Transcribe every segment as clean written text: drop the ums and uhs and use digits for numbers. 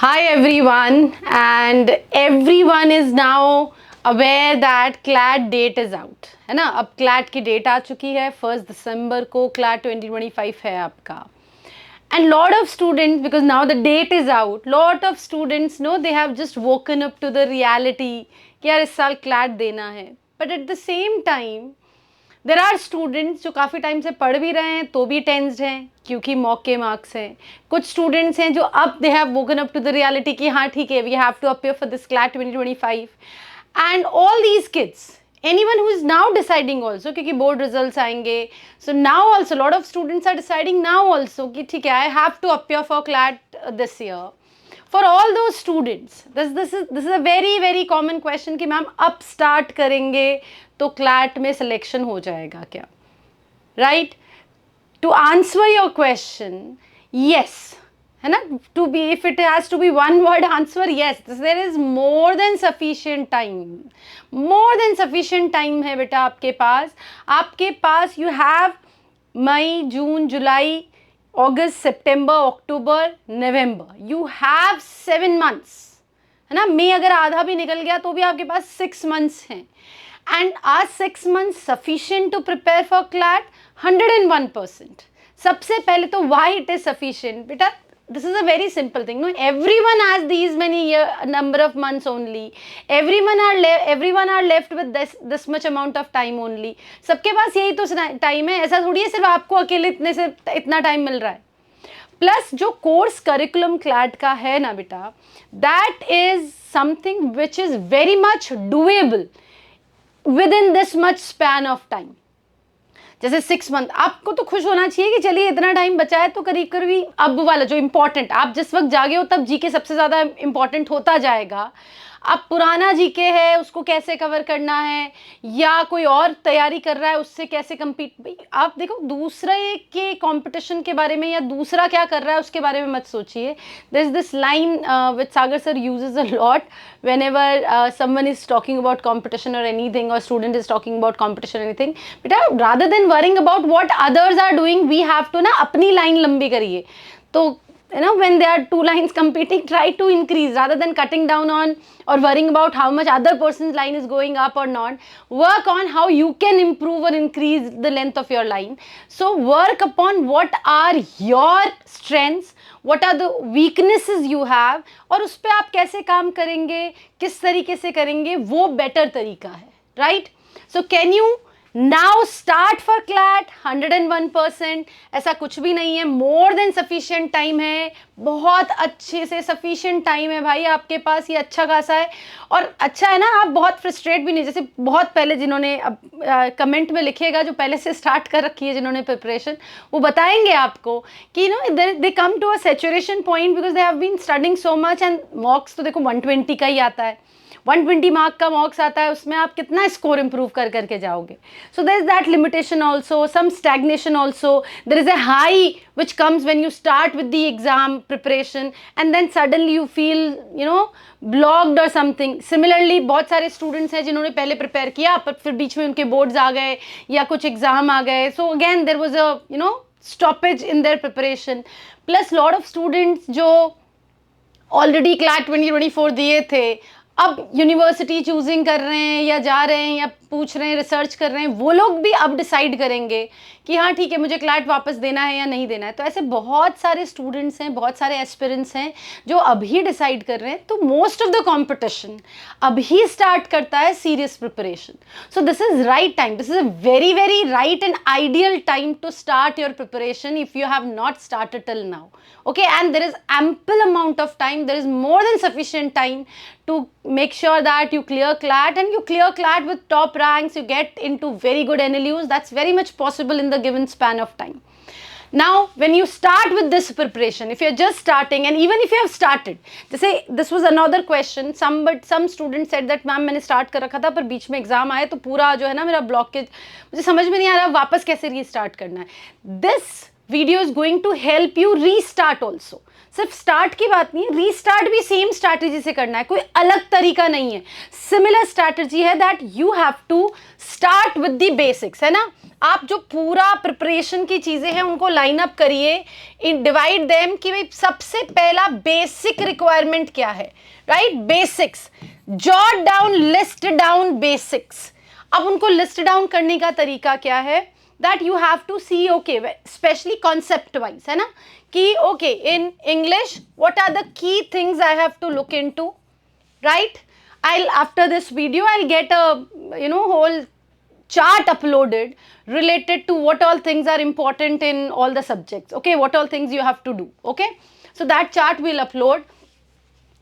Hi everyone, and everyone is now aware that CLAT date is out, है ना. अब CLAT की date आ चुकी है. 1 दिसंबर को CLAT 2025 है आपका. And lot of students, because now the date is out, lot of students know they have just woken up to the reality कि यार इस साल CLAT देना है. But at the same time there are students जो काफ़ी time से पढ़ भी रहे हैं तो भी टेंस्ड हैं क्योंकि मॉक के मार्क्स हैं. कुछ स्टूडेंट्स हैं जो अब they have woken up to the reality कि हाँ ठीक है, we have to appear for this CLAT 2025. And all these kids, anyone who is now deciding also, क्योंकि बोर्ड रिजल्ट्स आएंगे, so now also lot of students are deciding now also कि ठीक है, I have to appear for CLAT this year. For all those students, this is a very common question कि ma'am अब start करेंगे तो CLAT में selection हो जाएगा क्या? Right? To answer your question, yes, है ना? To be, if it has to be one word answer, yes, there is more than sufficient time. More than sufficient time है बेटा आपके पास. आपके पास you have May, June, July, August, September, October, November. You have 7 months, है ना. मई अगर आधा भी निकल गया तो भी आपके पास 6 months हैं. And are 6 months sufficient to prepare for CLAT? 101%. सबसे पहले तो why it is sufficient? बेटा, this is a very simple thing. No, everyone has these many number of months only. Everyone are left with this much amount of time only. सबके पास यही तो time है. ऐसा थोड़ी है सिर्फ आपको अकेले इतना टाइम मिल रहा है. प्लस जो कोर्स करिकुलम CLAT का है ना बेटा, that is something which is very much doable with in this much span of time. जैसे 6 मंथ, आपको तो खुश होना चाहिए कि चलिए इतना टाइम बचा है तो करीब करीब अब वाला जो इम्पोर्टेंट, आप जिस वक्त जागे हो तब जीके सबसे ज़्यादा इम्पोर्टेंट होता जाएगा. अब पुराना जीके है उसको कैसे कवर करना है, या कोई और तैयारी कर रहा है उससे कैसे कम्पीट. आप देखो दूसरे के कंपटीशन के बारे में या दूसरा क्या कर रहा है उसके बारे में मत सोचिए. There is this line which Sagar sir uses a lot whenever someone is talking about competition or anything, or student is talking about competition or anything, बेटा rather than worrying about what others are doing, we have to ना अपनी line लंबी करिए. तो you know, when there are 2 lines competing, try to increase rather than cutting down on or worrying about how much other person's line is going up or not. Work on how you can improve or increase the length of your line. So work upon what are your strengths, what are the weaknesses you have, और उस पर आप कैसे काम करेंगे, किस तरीके से करेंगे, वो बेटर तरीका है. Right? So can you now start for CLAT? 101%. ऐसा कुछ भी नहीं है, मोर देन सफिशिएंट टाइम है, बहुत अच्छे से सफिशिएंट टाइम है भाई आपके पास, ये अच्छा खासा है. और अच्छा है ना, आप बहुत फ्रस्ट्रेट भी नहीं, जैसे बहुत पहले जिन्होंने अब कमेंट में लिखिएगा जो पहले से स्टार्ट कर रखी है जिन्होंने प्रिपरेशन, वो बताएंगे आपको कि no they come to a saturation point because they have been studying so much. And mocks तो देखो 120 का ही आता है, 120 मार्क का मॉक्स आता है, उसमें आप कितना स्कोर इंप्रूव कर करके जाओगे. So there is that limitation also, some stagnation also. There is a high which comes when you start with the exam preparation and then suddenly you feel blocked और समथिंग. सिमिलरली बहुत सारे students हैं जिन्होंने पहले prepare किया पर फिर बीच में उनके बोर्ड्स आ गए या कुछ एग्जाम आ गए. So again there was a stoppage in their preparation. Plus lot of students जो ऑलरेडी CLAT 2024 दिए थे, अब यूनिवर्सिटी चूजिंग कर रहे हैं या जा रहे हैं या पूछ रहे हैं, रिसर्च कर रहे हैं, वो लोग भी अब डिसाइड करेंगे कि हाँ ठीक है मुझे CLAT वापस देना है या नहीं देना है. तो ऐसे बहुत सारे स्टूडेंट्स हैं, बहुत सारे एस्पिरेंट्स हैं जो अभी डिसाइड कर रहे हैं. तो मोस्ट ऑफ द कंपटीशन अभी स्टार्ट करता है serious preparation. So this is right time, this is a very right and ideal time to start your preparation if you have not started till now. Okay, and there is ample amount of time, there is more than sufficient time to make sure that you clear CLAT, and you clear CLAT with top ranks, you get into very good NLUs. That's very much possible in the given span of time. Now when you start with this preparation, if you're just starting, and even if you have started, जैसे this was another question, some students said that ma'am मैंने start कर रखा था पर बीच में exam आए तो पूरा जो है ना मेरा ब्लॉकेज, मुझे समझ में नहीं आ रहा वापस कैसे रीस्टार्ट करना है. This video is going to help you restart also. सिर्फ स्टार्ट की बात नहीं है, रीस्टार्ट भी सेम स्ट्रैटेजी से करना है, कोई अलग तरीका नहीं है, सिमिलर स्ट्रैटेजी है that you have to start with the basics, है ना। आप जो पूरा प्रिपरेशन की चीजें हैं उनको लाइन अप करिए, इन डिवाइड देम कि भाई सबसे पहला बेसिक रिक्वायरमेंट क्या है, right, basics, jot down, list down basics. अब उनको लिस्ट डाउन करने का तरीका क्या है, that you have to see, okay, specially concept wise, है ना, कि okay in English what are the key things I have to look into, right. I'll after this video I'll get a whole chart uploaded related to what all things are important in all the subjects, okay, what all things you have to do, okay, so that chart will upload.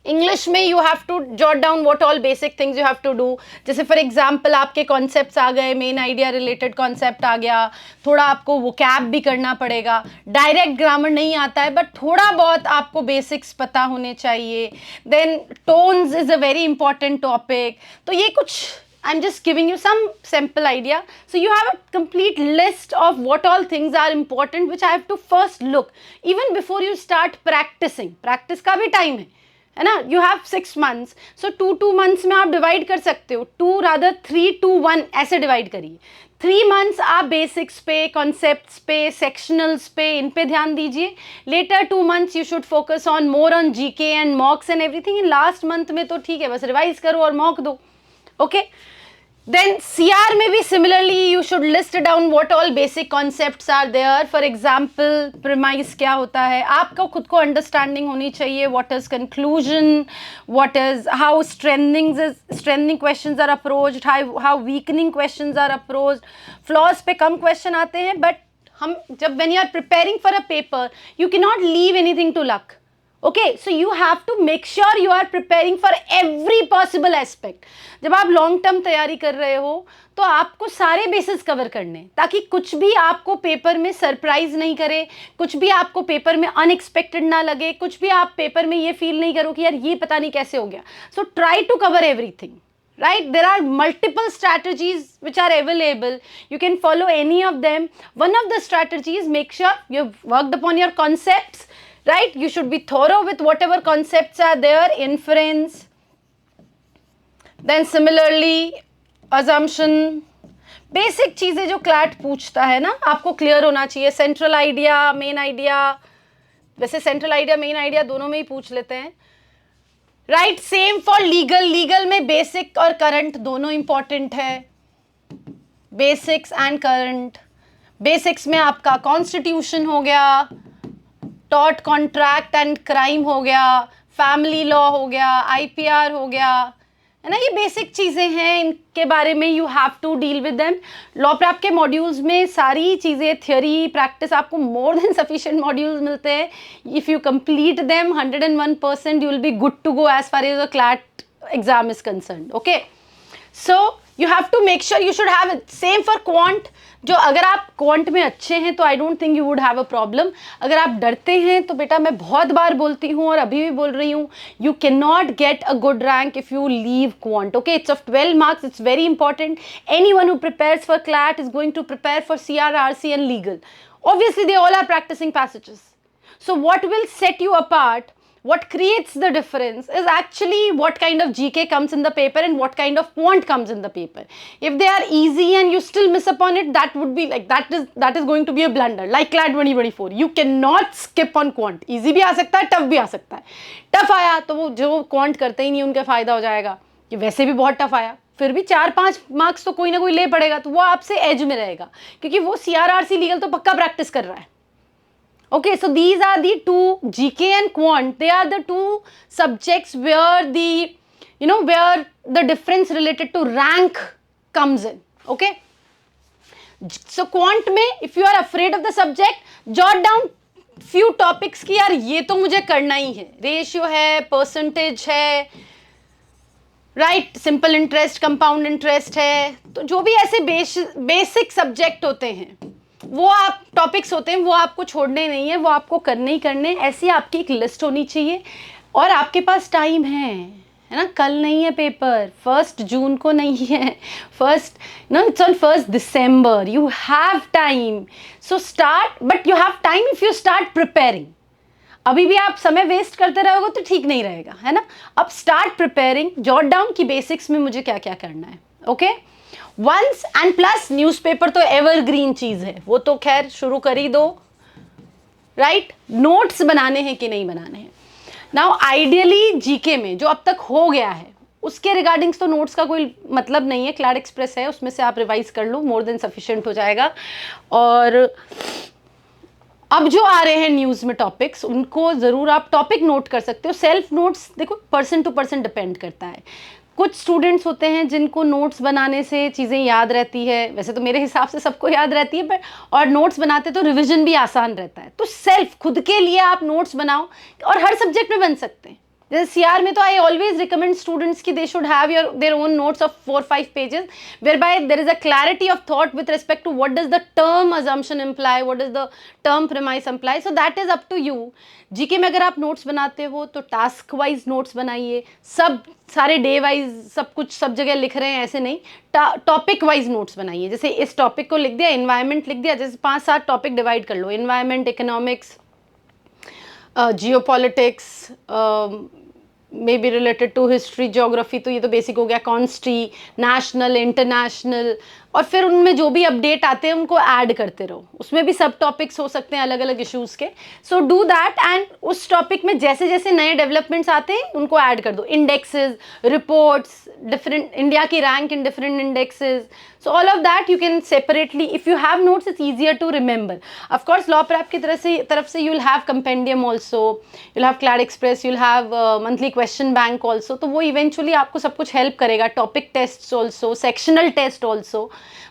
English में you have to jot down what all basic things you have to do, जैसे for example आपके concepts आ गए, main idea related concept आ गया, थोड़ा आपको vocab भी करना पड़ेगा, डायरेक्ट ग्रामर नहीं आता है बट थोड़ा बहुत आपको बेसिक्स पता होने चाहिए, then tones is a very important topic. तो ये कुछ I'm just giving you some sample idea. So you have a complete list of what all things are important which I have to first look even before you start practicing. Practice का भी time है ना, you have 6 months, so 2 months में आप divide कर सकते हो, 2 rather 3 to 1 ऐसे डिवाइड करिए। 3 months आप बेसिक्स पे, कॉन्सेप्ट्स पे, सेक्शनल्स पे, इन पे ध्यान दीजिए। Later 2 months you should focus on more on GK and mocks and everything. In last month में तो ठीक है, बस रिवाइज करो और मॉक दो, ओके। Then CR में भी similarly you should list down what all basic concepts are there. For example, premise क्या होता है, आपको खुद को understanding होनी चाहिए, what is conclusion, what is how strengthening questions are approached, how weakening questions are approached. Flaws पे कम question आते हैं, but हम जब when you are preparing for a paper, you cannot leave anything to luck. Okay, so you have to make sure you are preparing for every possible aspect. जब आप long term तैयारी कर रहे हो तो आपको सारे बेसिस कवर करने, ताकि कुछ भी आपको पेपर में सरप्राइज नहीं करे, कुछ भी आपको पेपर में अनएक्सपेक्टेड ना लगे, कुछ भी आप पेपर में ये फील नहीं करो कि यार ये पता नहीं कैसे हो गया। So try to cover everything, right? There are multiple strategies which are available. You can follow any of them. One of the strategies, make sure you've worked upon your concepts, right? You should be thorough with whatever concepts are there, inference. Then similarly, assumption, basic चीजें जो CLAT पूछता है ना, आपको clear होना चाहिए। Central idea, main idea, वैसे central idea main idea दोनों में ही पूछ लेते हैं, right. Same for legal, legal में बेसिक और करंट दोनों इंपॉर्टेंट है, बेसिक्स एंड करंट। बेसिक्स में आपका कॉन्स्टिट्यूशन हो गया, टॉर्ट कॉन्ट्रैक्ट एंड क्राइम हो गया, फैमिली लॉ हो गया, आईपीआर हो गया, है ना, ये बेसिक चीज़ें हैं, इनके बारे में you have to deal with them. Law prep के मॉड्यूल्स में सारी चीज़ें, थ्योरी, प्रैक्टिस, आपको मोर देन सफिशिएंट मॉड्यूल्स मिलते हैं। If you complete them 101% you will be good to go as far as the CLAT exam is concerned, okay. So you have to make sure you should have same for quant. जो अगर आप quant में अच्छे हैं तो I don't think you would have a problem. अगर आप डरते हैं तो बेटा मैं बहुत बार बोलती हूँ और अभी भी बोल रही हूँ, you can not get a good rank if you leave quant, okay. It's of 12 marks, it's very important. Anyone who prepares for CLAT is going to prepare for CRRC and legal. Obviously they all are practicing passages. So what will set you apart, what creates the difference is actually what kind of GK comes in the paper and what kind of quant comes in the paper. If they are easy and you still miss upon it, that would be like that is going to be a blunder. Like CLAT 2024, you cannot skip on quant. Easy भी आ सकता है, tough भी आ सकता है। tough आया तो वो जो quant करते ही नहीं उनका फायदा हो जाएगा, ये वैसे भी बहुत tough आया, फिर भी 4-5 मार्क्स तो कोई ना कोई ले पड़ेगा, तो वो आपसे एज में रहेगा, क्योंकि वो CRRC लीगल तो पक्का प्रैक्टिस कर रहा है। Okay, so these are the two, GK and quant, they are the two subjects where where the difference related to rank comes in, okay. So quant में if you are afraid of the subject, jot down few topics कि यार ये तो मुझे करना ही है, ratio है, percentage है, right, simple interest, compound interest है, तो जो भी ऐसे बेसिक सब्जेक्ट होते हैं वो आप टॉपिक्स होते हैं, वो आपको छोड़ने नहीं है, वो आपको करने ही करने। ऐसी आपकी एक लिस्ट होनी चाहिए और आपके पास टाइम है है ना, कल नहीं है पेपर, 1 जून को नहीं है, it's on 1 December, you have time, so start, but you have time if you start preparing. अभी भी आप समय वेस्ट करते रहोगे तो ठीक नहीं रहेगा, है ना। अब स्टार्ट प्रिपेयरिंग, जॉट डाउन की बेसिक्स में मुझे क्या क्या करना है, okay. Once and plus newspaper तो एवरग्रीन चीज है, वो तो खैर शुरू कर ही दो, राइट। नोट्स बनाने हैं कि नहीं बनाने हैं। नाउ आइडियली जीके में जो अब तक हो गया है उसके रिगार्डिंग्स तो नोट्स का कोई मतलब नहीं है, क्लैड एक्सप्रेस है, उसमें से आप रिवाइज कर लो, मोर देन सफिशिएंट हो जाएगा। और अब जो आ रहे हैं न्यूज़ में टॉपिक्स, उनको ज़रूर आप टॉपिक नोट कर सकते हो। सेल्फ नोट्स देखो पर्सन टू पर्सन डिपेंड करता है। कुछ स्टूडेंट्स होते हैं जिनको नोट्स बनाने से चीज़ें याद रहती है, वैसे तो मेरे हिसाब से सबको याद रहती है, पर और नोट्स बनाते तो रिवीजन भी आसान रहता है। तो सेल्फ खुद के लिए आप नोट्स बनाओ, और हर सब्जेक्ट में बन सकते हैं। जैसे सीआर में तो आई ऑलवेज रिकमेंड स्टूडेंट्स कि they should have their own notes of 4-5 pages, whereby there is a clarity of thought with respect to what does the term assumption imply, what does the term premise imply, so that is up to you। GK में अगर आप notes बनाते हो तो task wise notes बनाइए, सब सारे day wise सब कुछ सब जगह लिख रहे हैं ऐसे नहीं, टॉपिक वाइज नोट्स बनाइए। जैसे इस टॉपिक को लिख दिया, एनवायरनमेंट लिख दिया, जैसे 5-7 टॉपिक डिवाइड कर लो, environment, economics, geopolitics, may be related to history, geography, तो ये तो बेसिक हो गया, कॉन्स्ट्री, नेशनल, इंटरनेशनल, और फिर उनमें जो भी अपडेट आते हैं उनको ऐड करते रहो। उसमें भी सब टॉपिक्स हो सकते हैं अलग अलग इश्यूज़ के, सो डू दैट। एंड उस टॉपिक में जैसे जैसे नए डेवलपमेंट्स आते हैं उनको ऐड कर दो, इंडेक्सेस, रिपोर्ट्स, डिफरेंट इंडिया की rank in different indexes, so all of that you can separately, if you have notes it's easier to remember। of course law prep की तरफ से you will have compendium also, you'll have clad express, you'll have monthly question bank also, तो वो eventually आपको सब कुछ help करेगा, topic tests also, sectional test also।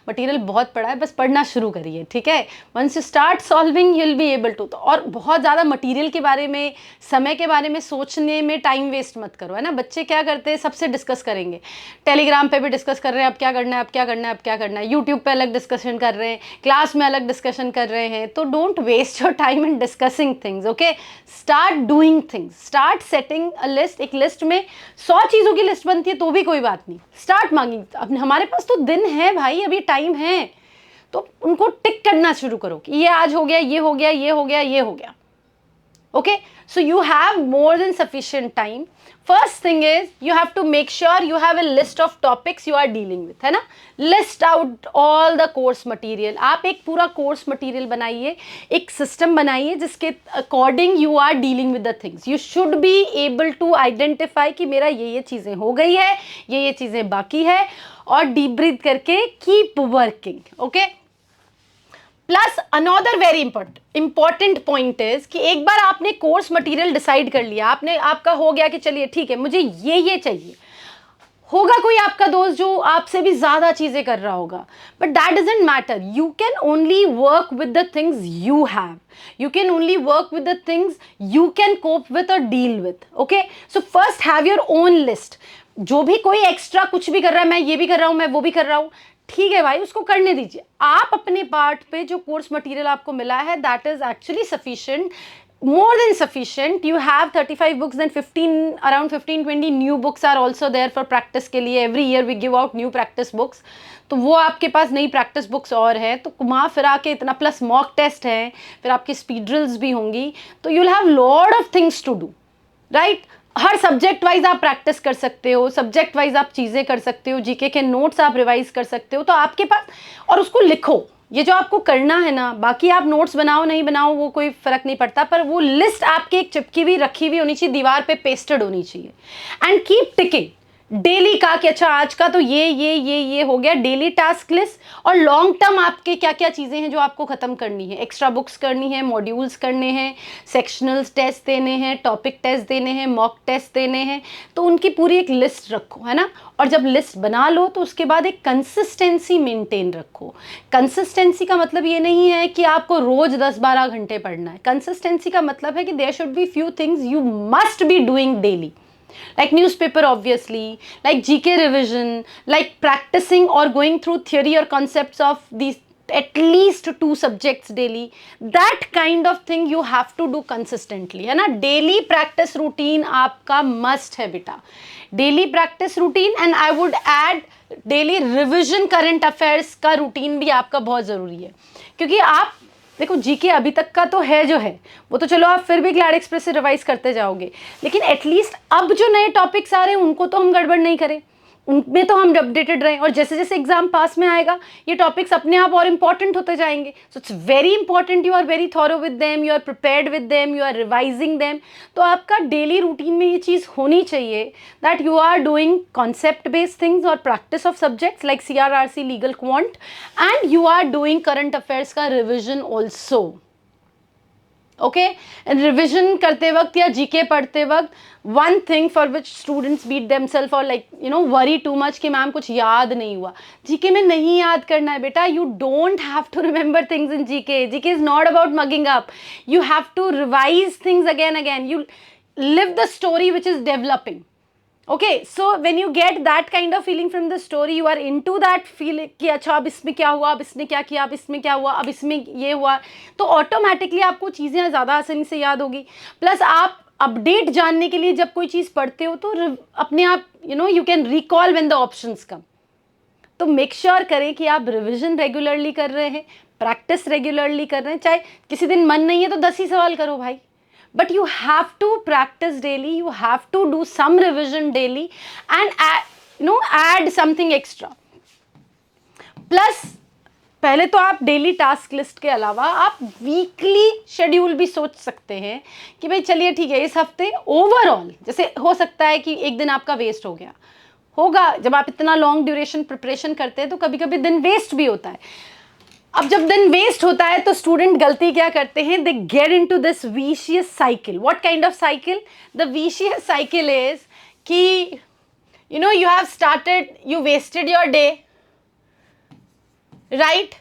Material बहुत पड़ा है, बस पढ़ना शुरू करिए, ठीक है। Once you start solving you will be able to. और बहुत ज़्यादा मटीरियल के बारे में, समय के बारे में सोचने में टाइम वेस्ट मत करो, है ना। बच्चे क्या करते हैं, सबसे डिस्कस करेंगे, टेलीग्राम पे भी डिस्कस कर रहे हैं अब क्या करना है, अब क्या करना है, अब क्या करना है, यूट्यूब पे अलग डिस्कशन कर रहे हैं, क्लास में अलग डिस्कशन कर रहे हैं। तो don't waste your time in discussing things, okay. Start doing things, start setting a list. एक लिस्ट में 100 चीज़ों की लिस्ट बनती है तो भी कोई बात नहीं, स्टार्ट मांगी। अब हमारे पास तो दिन है भाई, अभी टाइम है, तो उनको टिक करना शुरू करो कि ये आज हो गया, ये हो गया, ये हो गया, ये हो गया, okay. So you have more than sufficient time. First thing is you have to make sure you have a list of topics you are dealing with, है ना। List out all the course material. आप एक पूरा course material बनाइए, एक system बनाइए जिसके according you are dealing with the things. You should be able to identify कि मेरा ये चीज़ें हो गई है, ये चीज़ें बाकी है, और डीप ब्रीथ करके keep working, okay. Plus another very important point is कि एक बार आपने कोर्स मटेरियल डिसाइड कर लिया, आपका हो गया कि चलिए ठीक है मुझे ये चाहिए, होगा कोई आपका दोस्त जो आपसे भी ज़्यादा चीज़ें कर रहा होगा, but that doesn't matter. You can only work with the things you have, you can only work with the things you can cope with और deal with, okay. So first have your own list. जो भी कोई extra कुछ भी कर रहा है, मैं ये भी कर रहा हूँ, मैं वो भी कर रहा हूँ, ठीक है भाई, उसको करने दीजिए। आप अपने पार्ट पे जो कोर्स मटेरियल आपको मिला है that is actually sufficient, more than sufficient। you have 35 books, then around 15-20 new books are also there for practice के लिए। every year we give out new practice books, तो वो आपके पास नई प्रैक्टिस बुक्स और है, तो घुमा फिरा के इतना, प्लस मॉक टेस्ट है, फिर आपकी स्पीड ड्रिल्स भी होंगी, तो you will have lot of things to do, right. हर सब्जेक्ट वाइज आप प्रैक्टिस कर सकते हो, सब्जेक्ट वाइज आप चीज़ें कर सकते हो, जीके के नोट्स आप रिवाइज कर सकते हो, तो आपके पास, और उसको लिखो, ये जो आपको करना है ना। बाकी आप नोट्स बनाओ नहीं बनाओ वो कोई फर्क नहीं पड़ता, पर वो लिस्ट आपके एक चिपकी हुई रखी हुई होनी चाहिए, दीवार पे पेस्टेड होनी चाहिए। एंड कीप टिकिंग डेली का कि अच्छा आज का तो ये हो गया, डेली टास्क लिस्ट। और लॉन्ग टर्म आपके क्या क्या चीज़ें हैं जो आपको ख़त्म करनी है, एक्स्ट्रा बुक्स करनी है, मॉड्यूल्स करने हैं, सेक्शनल टेस्ट देने हैं, टॉपिक टेस्ट देने हैं, मॉक टेस्ट देने हैं, तो उनकी पूरी एक लिस्ट रखो, है ना। और जब लिस्ट बना लो तो उसके बाद एक कंसिस्टेंसी मेंटेन रखो। कंसिस्टेंसी का मतलब ये नहीं है कि आपको रोज़ 10-12 घंटे पढ़ना है। कंसिस्टेंसी का मतलब है कि there should be few things you must be doing daily, like newspaper obviously, like GK revision, like practicing or going through theory or concepts of these at least 2 subjects daily. That kind of thing you have to do consistently, है ना. Daily practice routine आपका must है बेटा. Daily practice routine, and I would add daily revision current affairs का routine भी आपका बहुत ज़रूरी है. क्योंकि आप देखो जीके अभी तक का तो है जो है, वो तो चलो आप फिर भी क्लैड एक्सप्रेस से रिवाइज करते जाओगे, लेकिन एटलीस्ट अब जो नए टॉपिक्स आ रहे हैं उनको तो हम गड़बड़ नहीं करें, उनमें तो हम अपडेटेड रहें. और जैसे जैसे एग्जाम पास में आएगा ये टॉपिक्स अपने आप और इम्पॉर्टेंट होते जाएंगे. So it's very important you are very thorough with them, you are prepared with them, you are revising them. तो आपका डेली रूटीन में ये चीज़ होनी चाहिए that you are doing concept based things और practice of subjects like CRRC, legal, quant, and you are doing current affairs का revision also. Okay, and revision करते वक्त या जीके पढ़ते वक्त one thing for which students beat themselves और like worry too much कि ma'am कुछ याद नहीं हुआ. जीके में नहीं याद करना है बेटा. You don't have to remember things in GK. GK is not about mugging up. You have to revise things again. You live the story which is developing. Okay, so when you get that kind of feeling from the story, you are into that feeling कि अच्छा अब इसमें क्या हुआ, अब इसने क्या किया, अब इसमें क्या हुआ, अब इसमें ये हुआ, तो ऑटोमेटिकली आपको चीज़ें ज़्यादा आसानी से याद होगी. प्लस आप अपडेट जानने के लिए जब कोई चीज़ पढ़ते हो तो अपने आप you can recall when the options come. तो मेक श्योर करें कि आप रिविजन रेगुलरली कर रहे हैं, प्रैक्टिस रेगुलरली कर रहे हैं. चाहे किसी दिन मन नहीं है तो 10 ही सवाल करो भाई, but you have to practice daily, you have to do some revision daily and add something extra. Plus पहले तो आप डेली टास्क लिस्ट के अलावा आप वीकली शेड्यूल भी सोच सकते हैं कि भाई चलिए ठीक है इस हफ्ते ओवरऑल, जैसे हो सकता है कि एक दिन आपका वेस्ट हो गया होगा. जब आप इतना लॉन्ग ड्यूरेशन प्रिपरेशन करते हैं तो कभी कभी दिन वेस्ट भी होता है. अब जब दिन वेस्ट होता है तो स्टूडेंट गलती क्या करते हैं, they get into this vicious cycle. What kind of cycle? The vicious cycle is कि you have started, you wasted your day, right?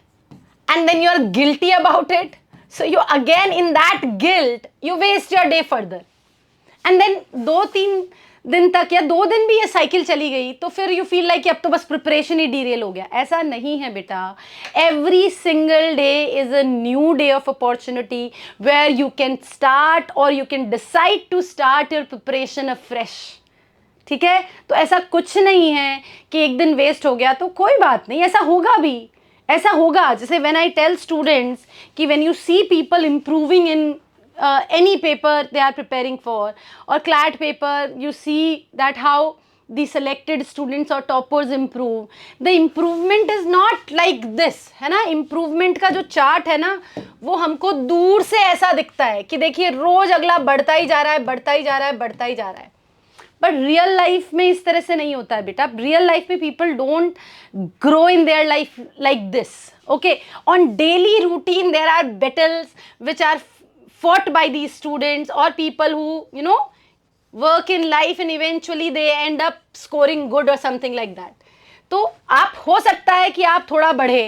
And then you are guilty about it, so you again in that guilt you waste your day further. And then 2-3 दिन तक या 2 दिन भी ये cycle चली गई तो फिर यू फील लाइक कि अब तो बस प्रिपरेशन ही डीरेल हो गया. ऐसा नहीं है बेटा. Every single day is a new day of opportunity where you can start और you can decide to start your preparation afresh. ठीक है, तो ऐसा कुछ नहीं है कि एक दिन वेस्ट हो गया तो कोई बात नहीं, ऐसा होगा भी, ऐसा होगा. जैसे व्हेन आई टेल स्टूडेंट्स कि when you see people improving in any paper they are preparing for or CLAT paper, you see that how the selected students or toppers improve. The improvement is not like this, है ना. improvement का जो chart है ना वो हमको दूर से ऐसा दिखता है कि देखिए रोज अगला बढ़ता ही जा रहा है, बढ़ता ही जा रहा है, बढ़ता ही जा रहा है. बट रियल लाइफ में इस तरह से नहीं होता है बेटा. रियल लाइफ में people don't grow in their life like this. Okay, on daily routine there are battles which are fought by these students or people who work in life and eventually they end up scoring good or something like that. तो आप हो सकता है कि आप थोड़ा बढ़े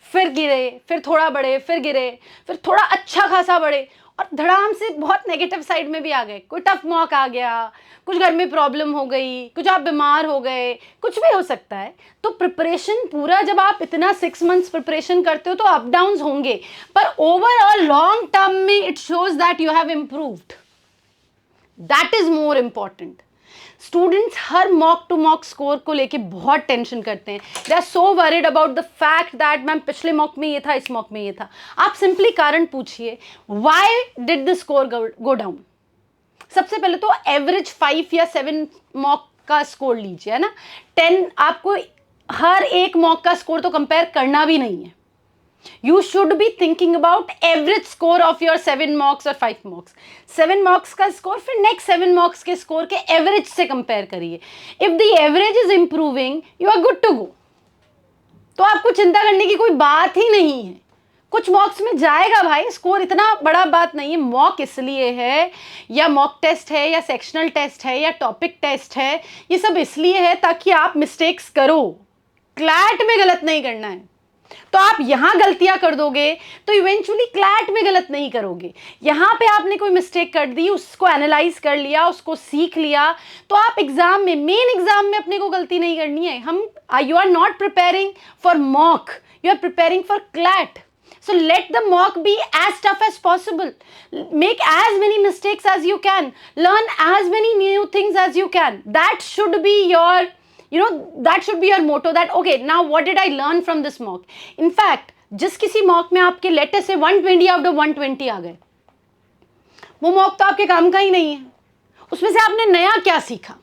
फिर गिरे, फिर थोड़ा बढ़े फिर गिरे, फिर थोड़ा अच्छा खासा बढ़े और धड़ाम से बहुत नेगेटिव साइड में भी आ गए. कोई टफ मॉक आ गया, कुछ घर में प्रॉब्लम हो गई, कुछ आप बीमार हो गए, कुछ भी हो सकता है. तो प्रिपरेशन पूरा जब आप इतना 6 मंथ्स प्रिपरेशन करते हो तो अप डाउन्स होंगे, पर ओवरऑल लॉन्ग टर्म में it shows that you have improved. That is more important. Students हर मॉक टू मॉक स्कोर को लेके बहुत टेंशन करते हैं. They are so worried about the fact that ma'am पिछले मॉक में ये था, इस मॉक में ये था. आप सिंपली कारण पूछिए, why did the score go down. सबसे पहले तो एवरेज 5 या 7 मॉक का स्कोर लीजिए, है ना. 10 आपको हर एक मॉक का स्कोर तो कंपेयर करना भी नहीं है. You should be thinking about average score of your 7 mocks or 5 mocks. 7 mocks का स्कोर फिर नेक्स्ट 7 mocks के स्कोर के एवरेज से कंपेयर करिए. If the average is improving you are good to go. तो आपको चिंता करने की कोई बात ही नहीं है. कुछ मॉक्स में जाएगा भाई, स्कोर इतना बड़ा बात नहीं है. मॉक इसलिए है या मॉक टेस्ट है या सेक्शनल टेस्ट है या टॉपिक टेस्ट है, ये सब इसलिए है ताकि आप मिस्टेक्स करो. क्लैट में गलत नहीं करना है. तो आप यहाँ गलतियां कर दोगे तो इवेंचुअली क्लैट में गलत नहीं करोगे। यहाँ पे आपने कोई मिस्टेक कर दी, उसको एनालाइज कर लिया, उसको सीख लिया, तो आप एग्जाम में, मेन एग्जाम में अपने को गलती नहीं करनी है। You are not preparing for mock, you are preparing for CLAT. So let the mock be as tough as possible. Make as many mistakes as you can. Learn as many new things as you can. That should be your, that should be your motto, that okay, now what did I learn from this mock? In fact, जिस किसी mock में आपके latest से 120 out of 120 आ गए, वो mock तो आपके काम का ही नहीं है। उसमें से आपने नया क्या सीखा,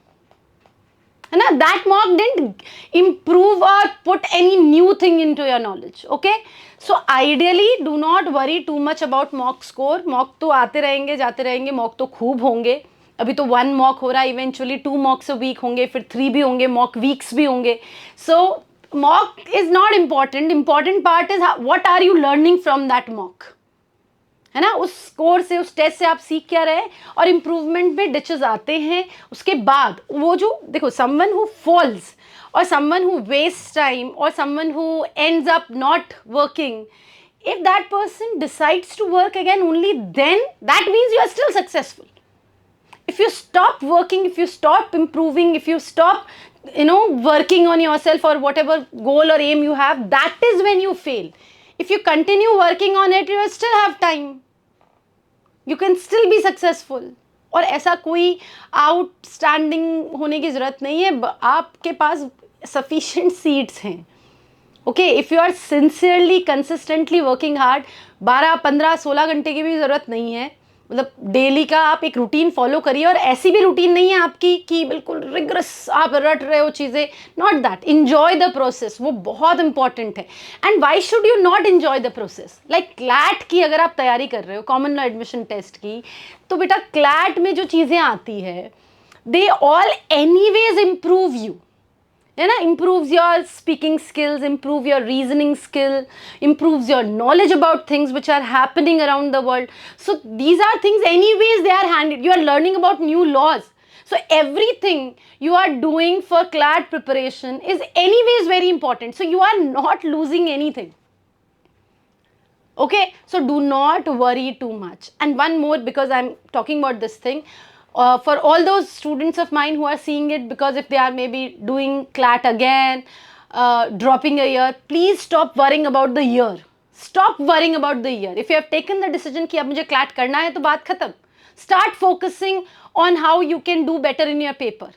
है ना? That mock didn't improve or put any new thing into your knowledge. Okay, so ideally do not worry too much about mock score. mock तो आते रहेंगे, जाते रहेंगे, mock तो खूब होंगे। अभी तो 1 mock हो रहा है, eventually 2 mocks a week होंगे, फिर 3 भी होंगे, mock weeks भी होंगे। So mock is not important. Important part is what are you learning from that mock, है ना? उस स्कोर से, उस टेस्ट से आप सीख क्या रहे, और इम्प्रूवमेंट में डिचेस आते हैं। उसके बाद वो जो देखो, समवन हु फॉल्स और समवन हु वेस्ट टाइम और someone who ends up not working, if that person decides to work again, only then that means you are still successful. If you stop working, if you stop improving, if you stop working on yourself or whatever goal or aim you have, that is when you fail. If you continue working on it, you still have time, you can still be successful. और ऐसा कोई outstanding होने की ज़रूरत नहीं है, आपके पास सफिशिएंट सीट्स हैं। Okay, if you are sincerely consistently working hard, 12, 15, 16 घंटे की भी ज़रूरत नहीं है। मतलब डेली का आप एक रूटीन फॉलो करिए, और ऐसी भी रूटीन नहीं है आपकी कि बिल्कुल रिग्रेस आप रट रहे हो चीज़ें, not that. Enjoy the process, वो बहुत इंपॉर्टेंट है। And Y should you not enjoy the process? Like CLAT की अगर आप तैयारी कर रहे हो, कॉमन लॉ एडमिशन टेस्ट की, तो बेटा क्लैट में जो चीज़ें आती है, they all anyways improve you, है ना? improves your speaking skills, improve your reasoning skill, improves your knowledge about things which are happening around the world. So these are things anyways they are handed. You are learning about new laws. So everything you are doing for CLAT preparation is anyways very important. So you are not losing anything. Okay, so do not worry too much. And one more, because I'm talking about this thing, for all those students of mine who are seeing it, because if they are maybe doing CLAT again, dropping a year, please stop worrying about the year. Stop worrying about the year. If you have taken the decision कि अब मुझे CLAT करना है, तो बात खत्म. Start focusing on how you can do better in your paper.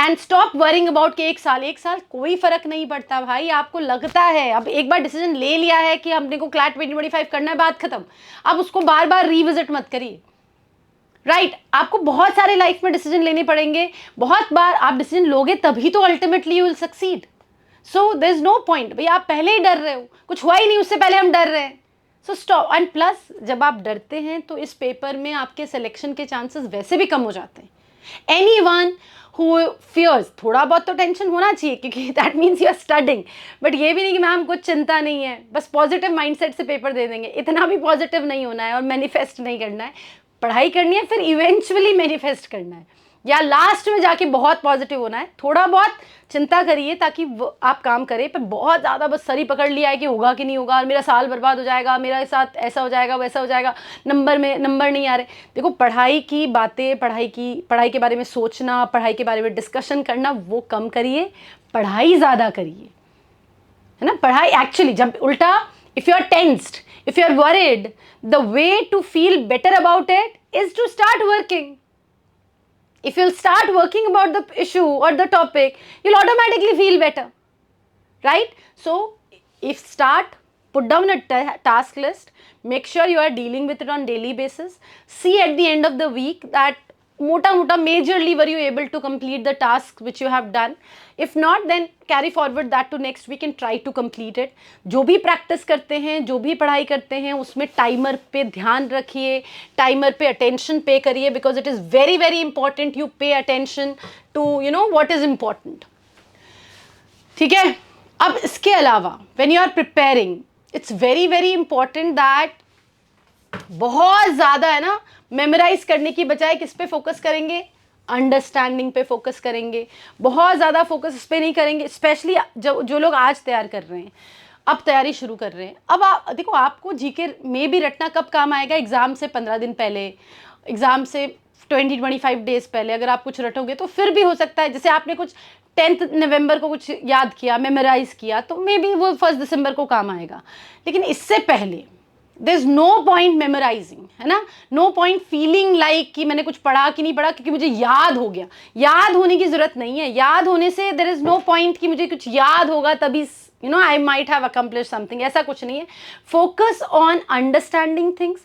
And stop worrying about कि एक साल कोई फर्क नहीं पड़ता भाई। आपको लगता है अब एक बार डिसीजन ले लिया है कि हमने को CLAT 2025 करना है, बात खत्म। अब उसको बार बार रिविजिट मत करिए, राइट? आपको बहुत सारे लाइफ में डिसीजन लेने पड़ेंगे, बहुत बार आप डिसीजन लोगे तभी तो ultimately you will succeed. So there is no point, भाई आप पहले ही डर रहे हो, कुछ हुआ ही नहीं उससे पहले हम डर रहे हैं। So stop. एंड प्लस जब आप डरते हैं तो इस पेपर में आपके सिलेक्शन के चांसेस वैसे भी कम हो जाते हैं। एनीवन हु फियर्स, थोड़ा बहुत तो टेंशन होना चाहिए, क्योंकि that means you are studying, but ये भी नहीं कि मैम कुछ चिंता नहीं है, बस पॉजिटिव माइंडसेट से पेपर दे देंगे। इतना भी पॉजिटिव नहीं होना है और मैनिफेस्ट नहीं करना है। पढ़ाई करनी है, फिर इवेंचुअली मैनिफेस्ट करना है, या लास्ट में जाके बहुत पॉजिटिव होना है। थोड़ा बहुत चिंता करिए ताकि आप काम करें, पर बहुत ज़्यादा बस सर ही पकड़ लिया है कि होगा कि नहीं होगा, और मेरा साल बर्बाद हो जाएगा, मेरे साथ ऐसा हो जाएगा, वैसा हो जाएगा, नंबर नहीं आ रहे। देखो, पढ़ाई की बातें, पढ़ाई के बारे में सोचना, पढ़ाई के बारे में डिस्कशन करना, वो कम करिए, पढ़ाई ज़्यादा करिए, है ना? पढ़ाई एक्चुअली, जब उल्टा if you are tensed, if you are worried, the way to feel better about it is to start working. If you'll start working about the issue or the topic, you'll automatically feel better, right? So if put down a task list, make sure you are dealing with it on daily basis. See at the end of the week that mota majorly were you able to complete the tasks which you have done. If not, then carry forward that to next week and try to complete it. जो भी practice करते हैं, जो भी पढ़ाई करते हैं, उसमें टाइमर पे ध्यान रखिए, टाइमर पे अटेंशन पे करिए, because it is very very important you pay attention to what is important. ठीक है? अब इसके अलावा when you are preparing, it's very very important that बहुत ज़्यादा, है ना, मेमोराइज करने की बजाय किस पे फोकस करेंगे? अंडरस्टैंडिंग पे फोकस करेंगे। बहुत ज़्यादा फोकस इस पे नहीं करेंगे, स्पेशली जो लोग आज तैयार कर रहे हैं। अब तैयारी शुरू कर रहे हैं। अब आप देखो, आपको जीके में भी रटना कब काम आएगा? एग्ज़ाम से 15 दिन पहले, एग्ज़ाम से 20-25 डेज पहले अगर आप कुछ रटोगे तो फिर भी हो सकता है, जैसे आपने कुछ 10 नवंबर को कुछ याद किया, मेमोराइज किया, तो मे बी वो 1 दिसंबर को काम आएगा। लेकिन इससे पहले there is no point memorizing, है ना, नो पॉइंट फीलिंग लाइक कि मैंने कुछ पढ़ा कि नहीं पढ़ा, क्योंकि मुझे याद हो गया। याद होने की जरूरत नहीं है, याद होने से देयर इज नो पॉइंट कि मुझे कुछ याद होगा तभी I might have accomplished something, ऐसा कुछ नहीं है। Focus on understanding things,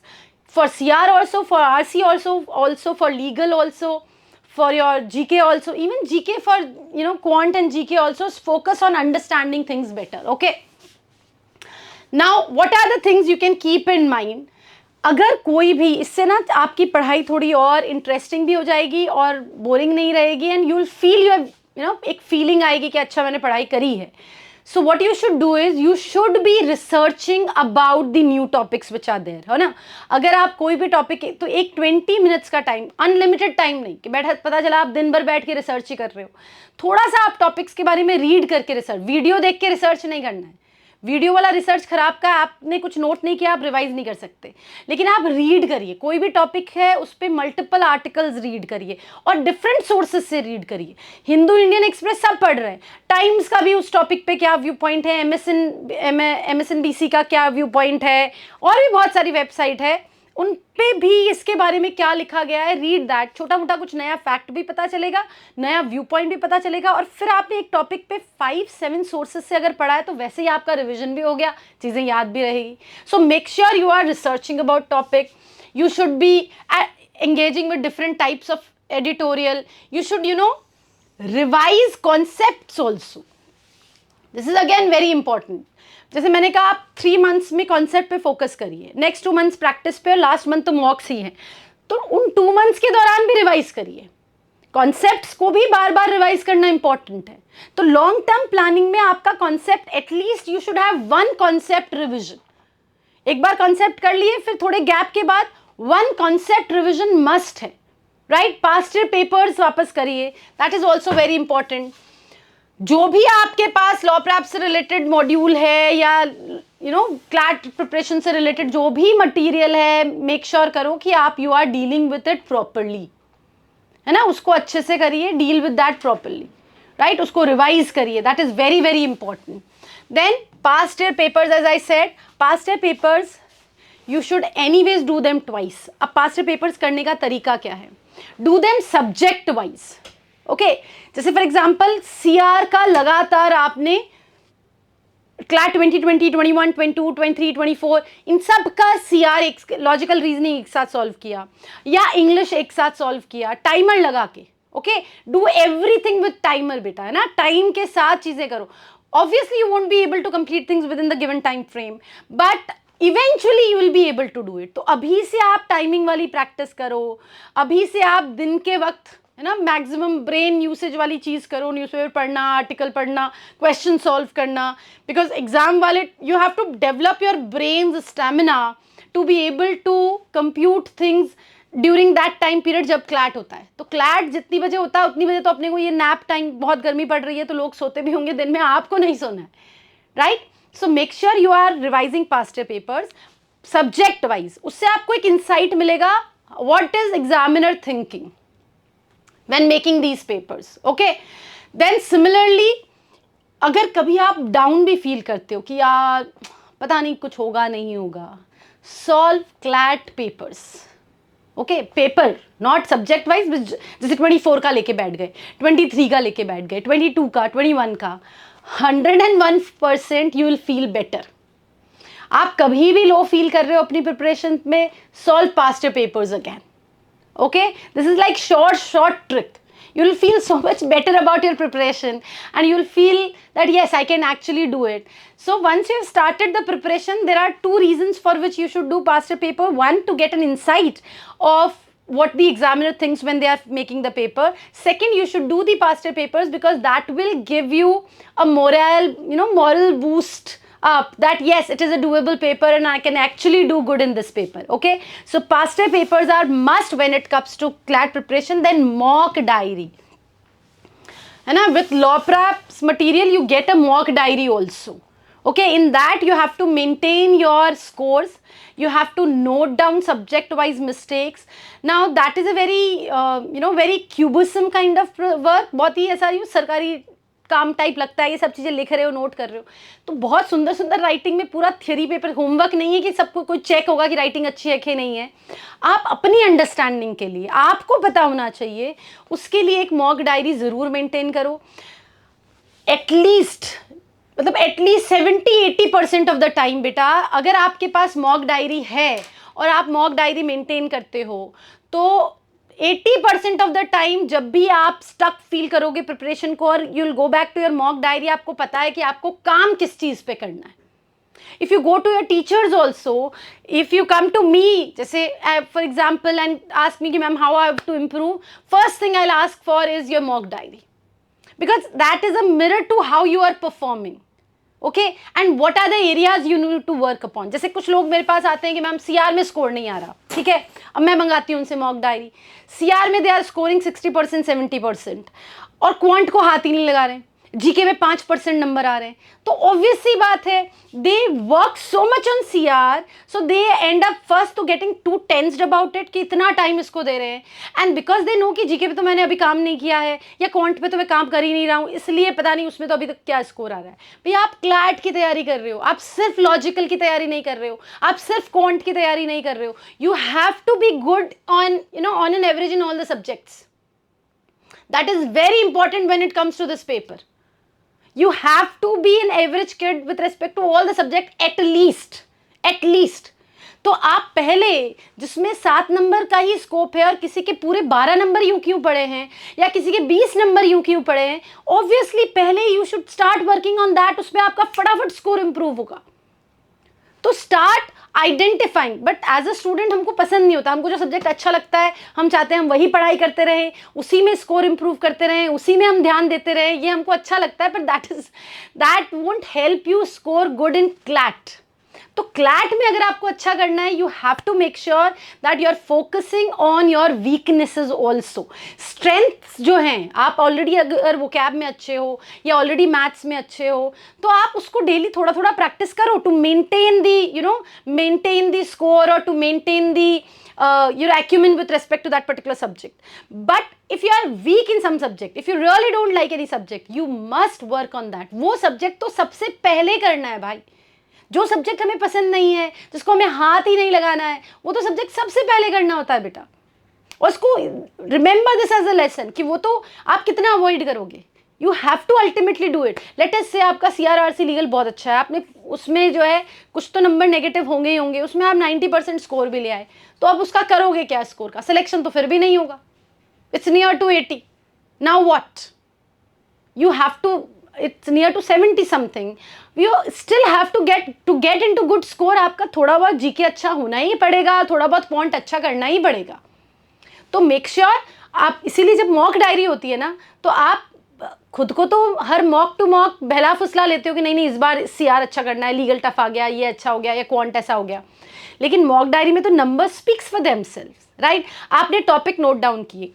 for CR also, for RC also for legal also, for your GK also, even GK for quant and GK also, focus on understanding things better, okay? Now what are the things you can keep in mind? अगर कोई भी इससे ना आपकी पढ़ाई थोड़ी और interesting भी हो जाएगी और बोरिंग नहीं रहेगी, एंड यू विल फील एक फीलिंग आएगी कि अच्छा मैंने पढ़ाई करी है। So what you should do is you should be researching about the new topics which are there, है ना। अगर आप कोई भी टॉपिक, तो एक 20 मिनट्स का टाइम, अनलिमिटेड टाइम नहीं कि पता चला आप दिन भर बैठ के रिसर्च ही कर रहे हो। थोड़ा सा आप टॉपिक्स के बारे में रीड करके रिसर्च, वीडियो देख के रिसर्च नहीं करना है। वीडियो वाला रिसर्च खराब का, आपने कुछ नोट नहीं किया आप रिवाइज नहीं कर सकते। लेकिन आप रीड करिए, कोई भी टॉपिक है उस पर मल्टीपल आर्टिकल्स रीड करिए और डिफरेंट सोर्सेज से रीड करिए। हिंदू, इंडियन एक्सप्रेस सब पढ़ रहे हैं, टाइम्स का भी उस टॉपिक पे क्या व्यू पॉइंट है, MSNBC का क्या व्यू पॉइंट है, और भी बहुत सारी वेबसाइट है उन पे भी इसके बारे में क्या लिखा गया है, रीड दैट। छोटा मोटा कुछ नया फैक्ट भी पता चलेगा, नया व्यू पॉइंट भी पता चलेगा, और फिर आपने एक टॉपिक पे 5-7 सोर्सेज से अगर पढ़ा है तो वैसे ही आपका रिवीजन भी हो गया, चीज़ें याद भी रहेगी। So make sure you are researching about topic, you should be engaging with different types of editorial, you should revise concepts also, this is again very important। जैसे मैंने कहा आप 3 मंथ्स में कॉन्सेप्ट पे फोकस करिए, नेक्स्ट 2 मंथ्स प्रैक्टिस पे, और last month तो मॉक्स ही है, तो उन 2 मंथ्स के दौरान भी रिवाइज करिए। कॉन्सेप्ट्स को भी बार बार रिवाइज करना इंपॉर्टेंट है। तो लॉन्ग टर्म प्लानिंग में आपका concept, at least you should have 1 concept revision. एक बार कॉन्सेप्ट कर लिए, फिर थोड़े गैप के बाद 1 कॉन्सेप्ट रिविजन मस्ट है, राइट। पास्ट ईयर पेपर्स वापस करिए, that is also very important. जो भी आपके पास लॉ प्रैप से रिलेटेड मॉड्यूल है या क्लैट प्रिपरेशन से रिलेटेड जो भी मटेरियल है, मेक श्योर करो कि आप you are dealing with it properly, है ना, उसको अच्छे से करिए, deal with that properly, right, उसको रिवाइज करिए, that is very very important. Then past year papers, as I said, past year papers you should anyways do them twice. अब past year papers करने का तरीका क्या है? Do them subject wise, okay. जैसे for example CR का लगातार आपने क्लैट 2020, 21, 22, 23, 24 इन सब का CR एक लॉजिकल रीजनिंग एक साथ सॉल्व किया, या इंग्लिश एक साथ सॉल्व किया, टाइमर लगा के, okay. Do everything with timer बेटा, है ना, टाइम के साथ चीजें करो। Obviously you won't be able to complete things within the given time frame, but eventually you will be able to do it. तो अभी से आप टाइमिंग वाली प्रैक्टिस करो, अभी से आप दिन के वक्त, है ना, मैक्सिमम ब्रेन यूसेज वाली चीज़ करो, न्यूज़पेपर पढ़ना, आर्टिकल पढ़ना, क्वेश्चन सॉल्व करना, बिकॉज एग्जाम वाले you have to develop your brain stamina to be able to compute things during that time period जब क्लैट होता है। तो क्लैट जितनी बजे होता है उतनी बजे तो अपने को ये नैप टाइम, बहुत गर्मी पड़ रही है तो लोग सोते भी होंगे दिन में, आपको नहीं सोना है, right. So make sure you are revising past year papers subject wise, उससे आपको एक इंसाइट मिलेगा what is examiner thinking when making these papers, okay। then similarly अगर कभी आप डाउन भी फील करते हो कि यार पता नहीं कुछ होगा नहीं होगा, solve CLAT papers, okay, paper not subject wise. जैसे 24 का लेके बैठ गए, 23 का लेके बैठ गए, 22 का, 21 का, 101% यू विल फील बेटर। आप कभी भी लो फील कर रहे हो अपनी प्रिपरेशन में, solve past year papers again, okay, this is like short trick, you will feel so much better about your preparation and you will feel that yes, I can actually do it. So once you have started the preparation, there are 2 reasons for which you should do past year paper. One, to get an insight of what the examiner thinks when they are making the paper. Second, you should do the past year papers because that will give you a moral boost up, that yes, it is a doable paper and I can actually do good in this paper, okay। So past year papers are must when it comes to CLAT preparation। Then mock diary, है ना, with law preps material you get a mock diary also, Okay, in that you have to maintain your scores, you have to note down subject wise mistakes. Now that is a very very cubism kind of work, बहुत ही ऐसा सरकारी काम type लगता है, ये सब चीज़ें लिख रहे हो, नोट कर रहे हो, तो बहुत सुंदर सुंदर राइटिंग में पूरा थ्योरी पेपर, होमवर्क नहीं है कि सबको कोई चेक होगा कि राइटिंग अच्छी है कि नहीं है। आप अपनी अंडरस्टैंडिंग के लिए, आपको पता होना चाहिए, उसके लिए एक मॉक डायरी ज़रूर मेंटेन करो। एटलीस्ट 70-80% ऑफ द टाइम बेटा, अगर आपके पास मॉक डायरी है और आप मॉक डायरी मेंटेन करते हो, तो 80% ऑफ द टाइम जब भी आप स्टक फील करोगे प्रिपरेशन को और you will go back to your mock diary, आपको पता है कि आपको काम किस चीज़ पे करना है। If you go to your teachers also, if you come to me, जैसे for example and ask me कि ma'am how I have to improve, first thing I'll ask for is your mock diary, because that is a mirror to how you are performing. Okay, and what are the areas you need to work upon. जैसे कुछ लोग मेरे पास आते हैं कि ma'am CR में score नहीं आ रहा, ठीक है, अब मैं मंगाती हूँ उनसे मॉक डायरी, सीआर में दे आर स्कोरिंग 60% 70% और क्वांट को हाथ ही नहीं लगा रहे हैं, जीके में 5% नंबर आ रहे हैं, तो ऑब्वियस सी बात है they work so much on CR, so they end up first तो getting too tensed about it कि इतना टाइम इसको दे रहे हैं, एंड बिकॉज दे नो कि जीके पे तो मैंने अभी काम नहीं किया है या क्वांट पे तो मैं काम कर ही नहीं रहा हूँ, इसलिए पता नहीं उसमें तो अभी तक क्या स्कोर आ रहा है। भैया आप क्लैट की तैयारी कर रहे हो, आप सिर्फ लॉजिकल की तैयारी नहीं कर रहे हो, आप सिर्फ क्वांट की तैयारी नहीं कर रहे हो, you have to be good on on an average in all the subjects. That is very important when it comes to this paper. You have to be an average kid with respect to all the subject at least. तो आप पहले जिसमें 7 number का ही scope है और किसी के पूरे 12 नंबर यूं क्यों पड़े हैं या किसी के 20 नंबर यूं क्यों पड़े हैं, ऑब्वियसली पहले you should start working on that, उसमें आपका फटाफट स्कोर इंप्रूव होगा। तो start identifying, but as a student हमको पसंद नहीं होता, हमको जो सब्जेक्ट अच्छा लगता है हम चाहते हैं हम वही पढ़ाई करते रहें, उसी में स्कोर इंप्रूव करते रहें, उसी में हम ध्यान देते रहें, ये हमको अच्छा लगता है, but that won't help you score good in CLAT. तो क्लैट में अगर आपको अच्छा करना है, you have to make sure that you are focusing on your weaknesses also. Strengths जो हैं, आप ऑलरेडी अगर वोकैब में अच्छे हो या ऑलरेडी मैथ्स में अच्छे हो, तो आप उसको डेली थोड़ा थोड़ा प्रैक्टिस करो to maintain the maintain the score और to maintain the your acumen with respect to that particular subject. But if you are weak in some subject, if you really don't like any subject, you must work on that. वो subject तो सबसे पहले करना है भाई। जो subject हमें पसंद नहीं है, जिसको हमें हाथ ही नहीं लगाना है, वो तो सब्जेक्ट सबसे पहले करना होता है बेटा। और उसको remember this as a lesson कि वो तो आप कितना अवॉइड करोगे। You have to ultimately do it. Let us से आपका CRRC लीगल बहुत अच्छा है, आपने उसमें जो है कुछ तो नंबर नेगेटिव होंगे ही होंगे, उसमें आप 90% स्कोर भी ले आए, तो आप उसका करोगे क्या स्कोर का? सिलेक्शन तो फिर भी नहीं होगा, it's near to 80। Now what, you have to, it's near to 70 something, you still have to get into good score। आपका थोड़ा बहुत जीके अच्छा होना ही पड़ेगा, थोड़ा बहुत क्वांट अच्छा करना ही पड़ेगा। तो मेक श्योर आप, इसीलिए जब मॉक डायरी होती है ना, तो आप खुद को तो हर मॉक टू मॉक बहला फुसला लेते हो कि नहीं इस बार CR अच्छा करना है, लीगल टफ आ गया, ये अच्छा हो गया या क्वांट ऐसा हो गया, लेकिन मॉक डायरी में तो number speaks for themselves, right. आपने टॉपिक नोट डाउन किए,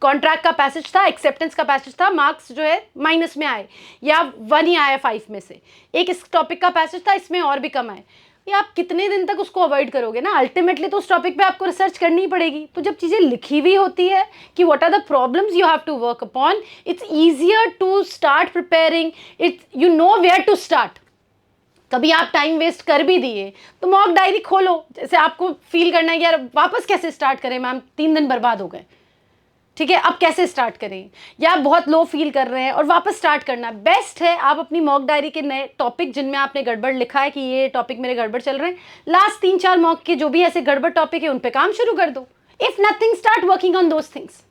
कॉन्ट्रैक्ट का पैसेज था, एक्सेप्टेंस का पैसेज था, मार्क्स जो है माइनस में आए या 1 ही आया 5 में से, एक इस टॉपिक का पैसेज था, इसमें और भी कम आए, ये आप कितने दिन तक उसको अवॉइड करोगे ना? अल्टीमेटली तो उस टॉपिक पे आपको रिसर्च करनी ही पड़ेगी। तो जब चीज़ें लिखी हुई होती है कि what are the problems you have to work upon, it's easier to start preparing, it's you know where to start. कभी आप टाइम वेस्ट कर भी दिए तो मॉक डायरी खोलो, जैसे आपको फील करना है कि यार वापस कैसे स्टार्ट करें मैम, 3 दिन बर्बाद हो गए, ठीक है, अब कैसे स्टार्ट करें, या आप बहुत लो फील कर रहे हैं और वापस स्टार्ट करना, बेस्ट है आप अपनी मॉक डायरी के नए टॉपिक जिनमें आपने गड़बड़ लिखा है कि ये टॉपिक मेरे गड़बड़ चल रहे हैं, लास्ट 3-4 मॉक के जो भी ऐसे गड़बड़ टॉपिक है उन पे काम शुरू कर दो। If nothing, start working on those things.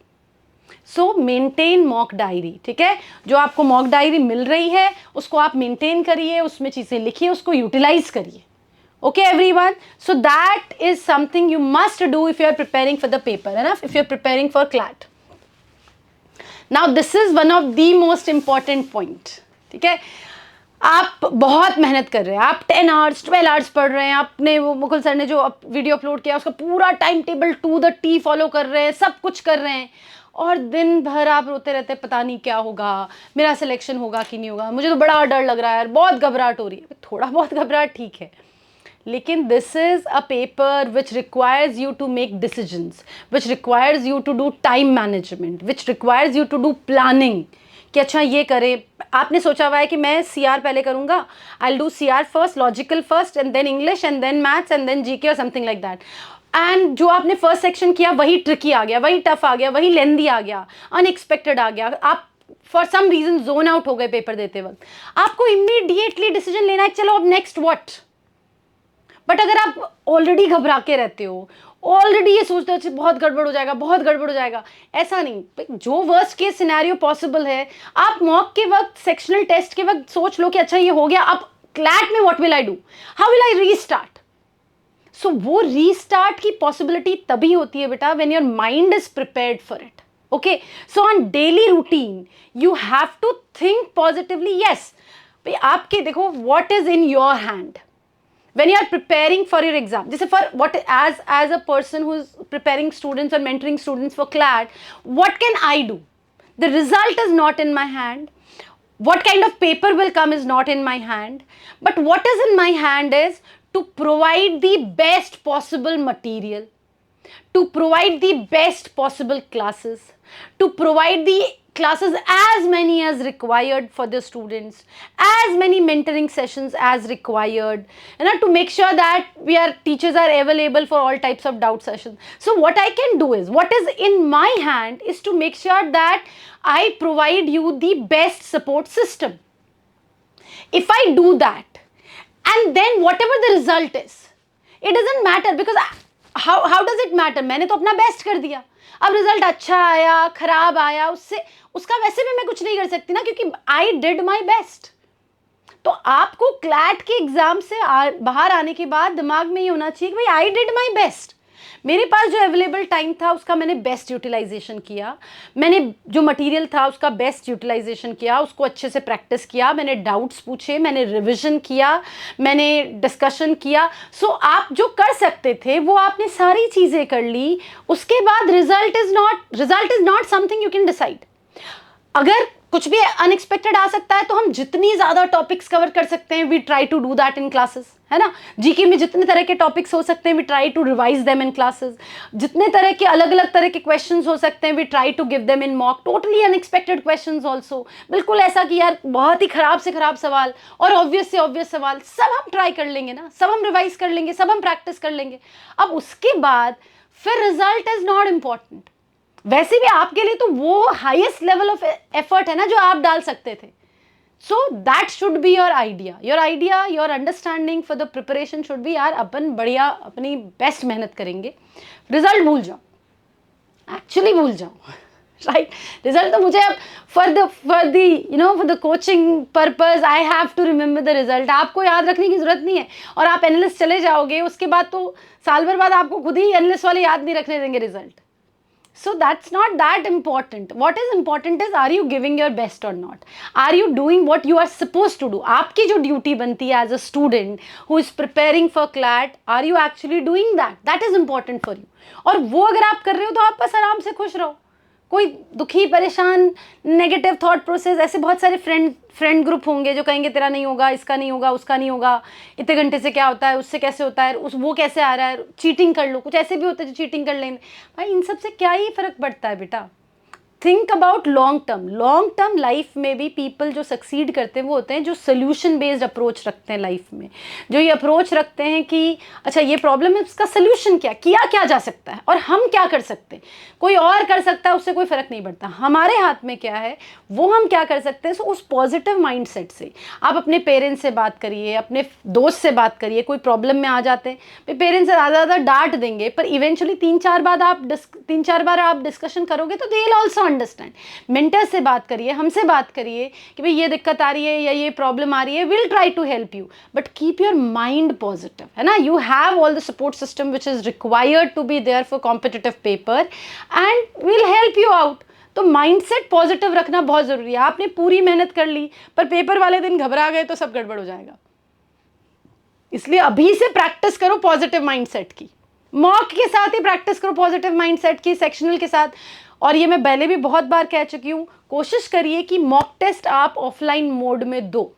So maintain mock diary, ठीक है, जो आपको मॉक डायरी मिल रही है उसको आप मेंटेन करिए, उसमें चीज़ें लिखिए, उसको यूटिलाइज करिए। Okay everyone, so that is something you must do if you are preparing for the paper, enough if you are preparing for CLAT. Now this is one of the most important point, ठीक है, आप बहुत मेहनत कर रहे हैं, आप 10 hours 12 hours पढ़ रहे हैं, आपने वो मुकुल सर ने जो वीडियो अपलोड किया उसका पूरा time table to the T follow कर रहे हैं, सब कुछ कर रहे हैं, और दिन भर आप रोते रहते हैं पता नहीं क्या होगा, मेरा सिलेक्शन होगा कि नहीं होगा, मुझे तो बड़ा डर लग रहा है यार, बहुत घबराहट हो रही है। थोड़ा बहुत घबराहट ठीक है, लेकिन this is a paper which requires you to make decisions, which requires you to do time management, which requires you to do planning कि अच्छा ये करें। आपने सोचा हुआ है कि मैं CR पहले करूंगा, I will do CR first, logical first, and then English, and then maths, and then GK और समथिंग लाइक दैट। एंड जो आपने फर्स्ट सेक्शन किया वही ट्रिकी आ गया, वही टफ आ गया, वही लेंदी आ गया, अनएक्सपेक्टेड आ गया, आप for some reason zone out हो गए पेपर देते वक्त। आपको इमीडिएटली डिसीजन लेना है, चलो अब नेक्स्ट व्हाट। बट अगर आप ऑलरेडी घबरा के रहते हो, ऑलरेडी ये सोचते हो बहुत गड़बड़ हो जाएगा, बहुत गड़बड़ हो जाएगा, ऐसा नहीं। जो वर्स्ट केस सिनेरियो पॉसिबल है, आप मॉक के वक्त, सेक्शनल टेस्ट के वक्त सोच लो कि अच्छा ये हो गया, अब क्लैट में what will I do, how will I restart. So वो रीस्टार्ट की पॉसिबिलिटी तभी होती है बेटा when your mind is prepared for it. Okay, so on daily routine you have to think positively. Yes, आपके देखो what is in your hand when you are preparing for your exam. Just for what, as a person who is preparing students or mentoring students for CLAT, what can I do? The result is not in my hand. What kind of paper will come is not in my hand. But what is in my hand is to provide the best possible material, to provide the best possible classes, to provide the classes as many as required for the students, as many mentoring sessions as required, and to make sure that teachers are available for all types of doubt sessions. So what I can do is, what is in my hand is to make sure that I provide you the best support system. If I do that, and then whatever the result is, it doesn't matter, because how does it matter? मैंने तो अपना best कर दिया, अब result अच्छा आया खराब आया, उसका वैसे भी मैं कुछ नहीं कर सकती ना, क्योंकि आई डिड माई बेस्ट। तो आपको क्लैट के एग्जाम से बाहर आने के बाद दिमाग में ये होना चाहिए कि भाई आई डिड माई बेस्ट, मेरे पास जो अवेलेबल टाइम था उसका मैंने बेस्ट यूटिलाइजेशन किया, मैंने जो मटेरियल था उसका बेस्ट यूटिलाइजेशन किया, उसको अच्छे से प्रैक्टिस किया, मैंने डाउट्स पूछे, मैंने रिविजन किया, मैंने डिस्कशन किया। सो आप जो कर सकते थे वो आपने सारी चीज़ें कर ली। उसके बाद result is not something you can decide. अगर कुछ भी अनएक्सपेक्टेड आ सकता है तो हम जितनी ज़्यादा टॉपिक्स कवर कर सकते हैं, we try to do that in classes, है ना। जीके में जितने तरह के टॉपिक्स हो सकते हैं, we try to revise them in classes. जितने तरह के अलग अलग तरह के क्वेश्चंस हो सकते हैं, we try to give them in mock, totally unexpected questions also. बिल्कुल ऐसा कि यार बहुत ही खराब से खराब सवाल और ऑब्वियस से ऑब्वियस सवाल, सब हम ट्राई कर लेंगे ना, सब हम रिवाइज कर लेंगे, सब हम प्रैक्टिस कर लेंगे। अब उसके बाद फिर रिजल्ट इज नॉट इम्पॉर्टेंट। वैसे भी आपके लिए तो वो हाईएस्ट लेवल ऑफ एफर्ट है ना जो आप डाल सकते थे। So that should be your idea, your understanding for the preparation should be, यार अपन बढ़िया अपनी बेस्ट मेहनत करेंगे, रिजल्ट भूल जाओ, एक्चुअली भूल जाओ, राइट। रिजल्ट तो मुझे अब for the coaching purpose I have to remember the result, आपको याद रखने की जरूरत नहीं है। और आप एनालिस्ट चले जाओगे, उसके बाद तो साल भर बाद आपको खुद ही एनालिस्ट वाले याद नहीं रखने देंगे result. So that's not that important. What is important is, are you giving your best or not? Are you doing what you are supposed to do? आपकी जो ड्यूटी बनती है as a student who is preparing for CLAT, are you actually doing that? That is important for you. और वो अगर आप कर रहे हो तो आप बस आराम से खुश रहो। कोई दुखी, परेशान, नेगेटिव थॉट प्रोसेस, ऐसे बहुत सारे फ्रेंड ग्रुप होंगे जो कहेंगे तेरा नहीं होगा, इसका नहीं होगा, उसका नहीं होगा, इतने घंटे से क्या होता है, उससे कैसे होता है, वो कैसे आ रहा है, चीटिंग कर लो। कुछ ऐसे भी होते हैं जो चीटिंग कर लेंगे। भाई इन सब से क्या ही फ़र्क पड़ता है बेटा। Think about long term life में भी पीपल जो सक्सीड करते हैं वो होते हैं जो सोल्यूशन बेस्ड अप्रोच रखते हैं लाइफ में, जो ये अप्रोच रखते हैं कि अच्छा ये प्रॉब्लम है, उसका सोल्यूशन क्या जा सकता है और हम क्या कर सकते हैं। कोई और कर सकता है, उससे कोई फ़र्क नहीं पड़ता, हमारे हाथ में क्या है वो हम क्या कर सकते हैं। सो उस पॉजिटिव माइंडसेट से आप अपने पेरेंट्स से बात करिए, अपने दोस्त से बात करिए। कोई प्रॉब्लम में आ जाते हैं, पेरेंट्स ज़्यादा डांट देंगे, पर इवेंचुअली 3-4 बार आप डिस्कशन करोगे तो they will also understand. Mentor से बात करिए, हमसे बात करिए कि भाई ये दिक्कत आ रही है या ये प्रॉब्लम आ रही है, will try to help you, but keep your mind positive, है ना। You have all the support system which is required to be there for competitive paper and will help you out. तो mindset positive रखना बहुत ज़रूरी है। आपने पूरी मेहनत कर ली पर पेपर वाले दिन घबरा गए तो सब गड़बड़ हो जाएगा। इसलिए अभी से प्रैक्टिस करो पॉजिटिव माइंडसेट की, मॉक के साथ ही प्रैक्टिस करो पॉजिटिव माइंडसेट की, सेक्शनल के साथ। और ये मैं पहले भी बहुत बार कह चुकी हूँ, कोशिश करिए कि मॉक टेस्ट आप ऑफलाइन मोड में दो,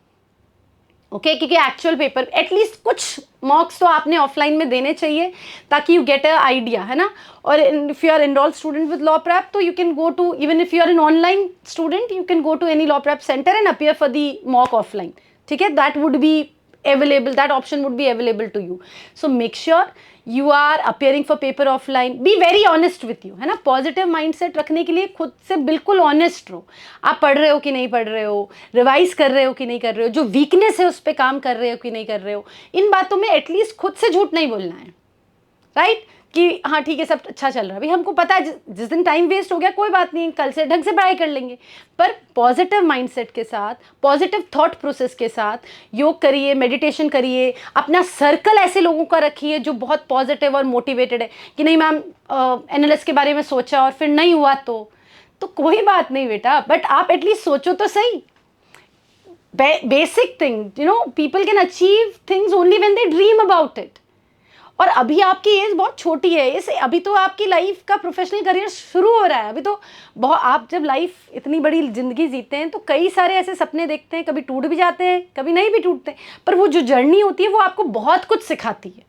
ओके क्योंकि एक्चुअल पेपर एटलीस्ट कुछ मॉक्स तो आपने ऑफलाइन में देने चाहिए ताकि यू गेट अ आइडिया, है ना। और if you are enrolled student with law prep तो you can go to, even if you are an online student you can go to any law prep centre and appear for the mock offline, ठीक है, that would be available, that option would be available to you. So make sure you are appearing for paper offline, be very honest with you, है ना। Positive mindset रखने के लिए खुद से बिल्कुल ऑनेस्ट रहो, आप पढ़ रहे हो कि नहीं पढ़ रहे हो, रिवाइज कर रहे हो कि नहीं कर रहे हो, जो वीकनेस है उस पर काम कर रहे हो कि नहीं कर रहे हो, इन बातों में एटलीस्ट खुद से झूठ नहीं बोलना है, राइट कि हाँ ठीक है सब अच्छा चल रहा है। अभी हमको पता है जिस दिन टाइम वेस्ट हो गया कोई बात नहीं, कल से ढंग से पढ़ाई कर लेंगे, पर पॉजिटिव माइंडसेट के साथ, पॉजिटिव थॉट प्रोसेस के साथ योग करिए, मेडिटेशन करिए, अपना सर्कल ऐसे लोगों का रखिए जो बहुत पॉजिटिव और मोटिवेटेड है कि नहीं मैम एनालिस्ट के बारे में सोचा और फिर नहीं हुआ तो कोई बात नहीं बेटा, बट आप एटलीस्ट सोचो तो सही। Basic thing, you know, people can achieve things only when they dream about it. और अभी आपकी एज बहुत छोटी है, इस अभी तो आपकी लाइफ का प्रोफेशनल करियर शुरू हो रहा है, अभी तो बहुत, आप जब लाइफ इतनी बड़ी ज़िंदगी जीते हैं तो कई सारे ऐसे सपने देखते हैं, कभी टूट भी जाते हैं कभी नहीं भी टूटते, पर वो जो जर्नी होती है वो आपको बहुत कुछ सिखाती है।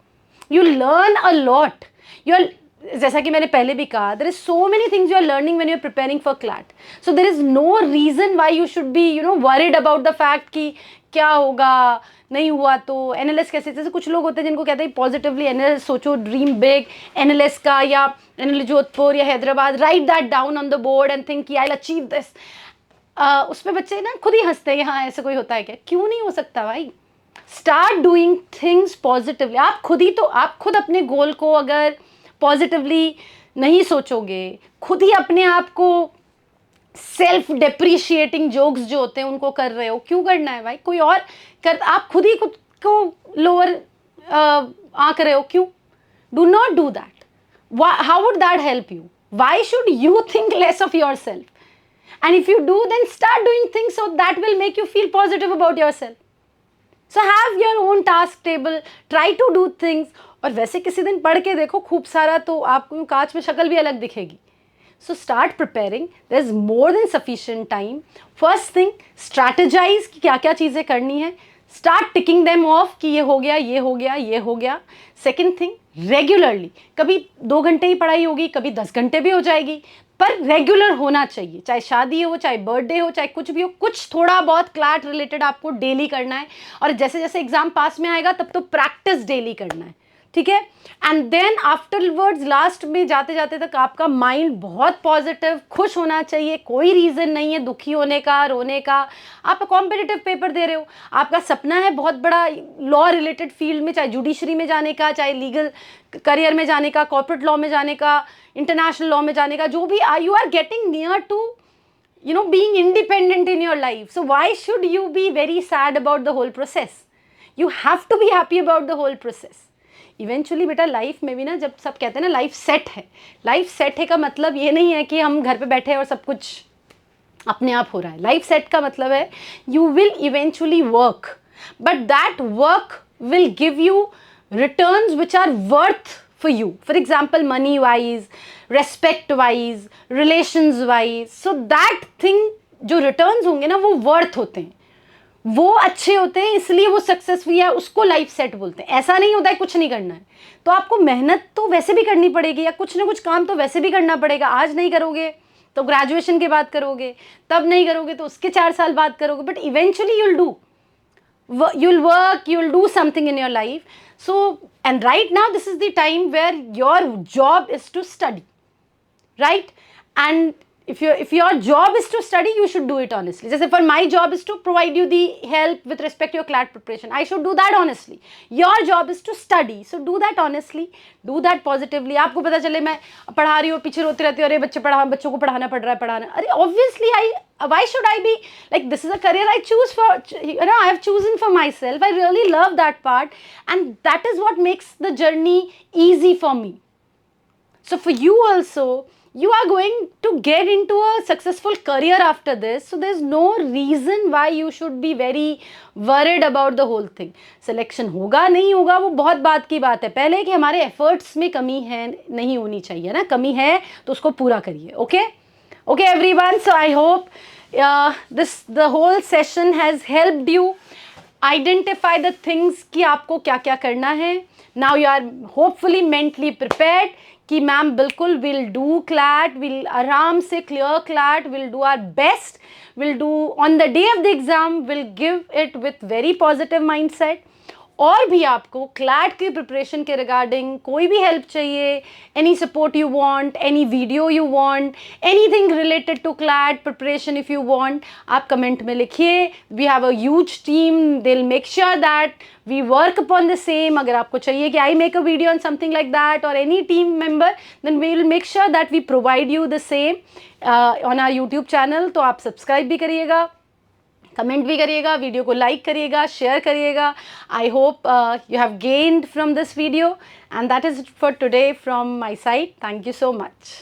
You learn a lot, you are, जैसा कि मैंने पहले भी कहा, there is so many things you are learning when you are preparing for CLAT, so there is no reason why you should be you know worried about the fact कि क्या होगा नहीं हुआ तो। एनालिस्ट कैसे, जैसे कुछ लोग होते हैं जिनको कहते हैं पॉजिटिवली एनालिस्ट सोचो, ड्रीम बिग, एनालिस्ट का या एनालिस्ट जोधपुर या Hyderabad, right that down on the board and think I will achieve this. उस पर बच्चे ना खुद ही हंसते हैं, हाँ ऐसा कोई होता है क्या, क्यों नहीं हो सकता भाई। स्टार्ट डूइंग थिंग्स पॉजिटिवली, आप खुद अपने गोल को अगर पॉजिटिवली नहीं सोचोगे, खुद ही अपने आप को सेल्फ डेप्रिशिएटिंग जोक्स जो होते हैं उनको कर रहे हो, क्यों करना है भाई, कोई और कर, आप खुद ही खुद को लोअर आंक रहे हो, क्यों। Do not do that, how would that help you, why should you think less of yourself, and if you do then start doing things so that will make you feel positive about yourself. So have your own task table, try to do things, और वैसे किसी दिन पढ़ के देखो खूब सारा तो आपको कांच में शक्ल भी अलग दिखेगी। So start preparing. There's more than sufficient time. First thing, strategize कि क्या क्या चीज़ें करनी है. Start ticking them off कि ये हो गया, ये हो गया, ये हो गया. Second thing, regularly. कभी 2 घंटे ही पढ़ाई होगी, कभी 10 घंटे भी हो जाएगी, पर रेगुलर होना चाहिए, चाहे शादी हो, चाहे बर्थडे हो, चाहे कुछ भी हो, कुछ थोड़ा बहुत क्लैट रिलेटेड आपको डेली करना है। और जैसे जैसे एग्जाम पास में आएगा तब तो प्रैक्टिस डेली करना है, ठीक है। एंड देन आफ्टरवर्ड्स लास्ट में जाते जाते तक आपका माइंड बहुत पॉजिटिव, खुश होना चाहिए, कोई रीज़न नहीं है दुखी होने का, रोने का। आप कॉम्पिटिटिव पेपर दे रहे हो, आपका सपना है बहुत बड़ा लॉ रिलेटेड फील्ड में, चाहे जुडिशरी में जाने का, चाहे लीगल करियर में जाने का, कॉर्पोरेट लॉ में जाने का, इंटरनेशनल लॉ में जाने का, जो भी you are getting near to you know being independent in your life. So why should you be very sad about the whole process? You have to be happy about the whole process. Eventually बेटा life में भी ना, जब सब कहते हैं ना life set है, लाइफ सेट है का मतलब ये नहीं है कि हम घर पे बैठे हैं और सब कुछ अपने आप हो रहा है। लाइफ सेट का मतलब है you will eventually work, but that work will give you returns which are worth for you, for example money wise, respect wise, relations wise. So that thing जो रिटर्न्स होंगे ना वो वर्थ होते हैं, वो अच्छे होते हैं, इसलिए वो सक्सेसफुल है, उसको लाइफ सेट बोलते हैं। ऐसा नहीं होता है कुछ नहीं करना है, तो आपको मेहनत तो वैसे भी करनी पड़ेगी, या कुछ ना कुछ काम तो वैसे भी करना पड़ेगा। आज नहीं करोगे तो ग्रेजुएशन के बाद करोगे, तब नहीं करोगे तो उसके 4 साल बाद करोगे, but eventually you'll work, you'll do something in your life. So, and right now this is the time where your job is to study, right? And if your job is to study, you should do it honestly. Just for my job is to provide you the help with respect to your CLAT preparation, I should do that honestly. Your job is to study, so do that honestly, do that positively. आपको पता चले मैं पढ़ा रही हूँ, पीछे रोती रहती हूँ, अरे बच्चों को पढ़ाना पड़ रहा है, पढ़ाना, अरे obviously why should I be like, this is a career I choose for, I have chosen for myself. I really love that part, and that is what makes the journey easy for me. So for you also, you are going to get into a successful career after this, so there's no reason why you should be very worried about the whole thing. Selection होगा नहीं होगा वो बहुत बात की बात है, पहले कि हमारे efforts में कमी है नहीं होनी चाहिए ना, कमी है तो उसको पूरा करिए, okay? Okay, everyone. So I hope the whole session has helped you identify the things कि आपको क्या क्या करना है. Now you are hopefully mentally prepared कि मैम बिल्कुल will do CLAT, will आराम से clear CLAT, will do our best, will do on the day of the exam, will give it with very positive mindset. और भी आपको CLAT की preparation के regarding कोई भी हेल्प चाहिए, any support you want, any video you want, anything related to CLAT preparation if you want, आप comment में लिखिए. We have a huge team, they will make sure that we work upon the same. अगर आपको चाहिए कि I make a video on something like that और any team member, then we will make sure that we provide you the same on our YouTube channel. तो आप subscribe भी करिएगा, comment भी करिएगा, वीडियो को लाइक करिएगा, शेयर करिएगा. I hope you have gained from this video and that is it for today from my side. Thank you so much.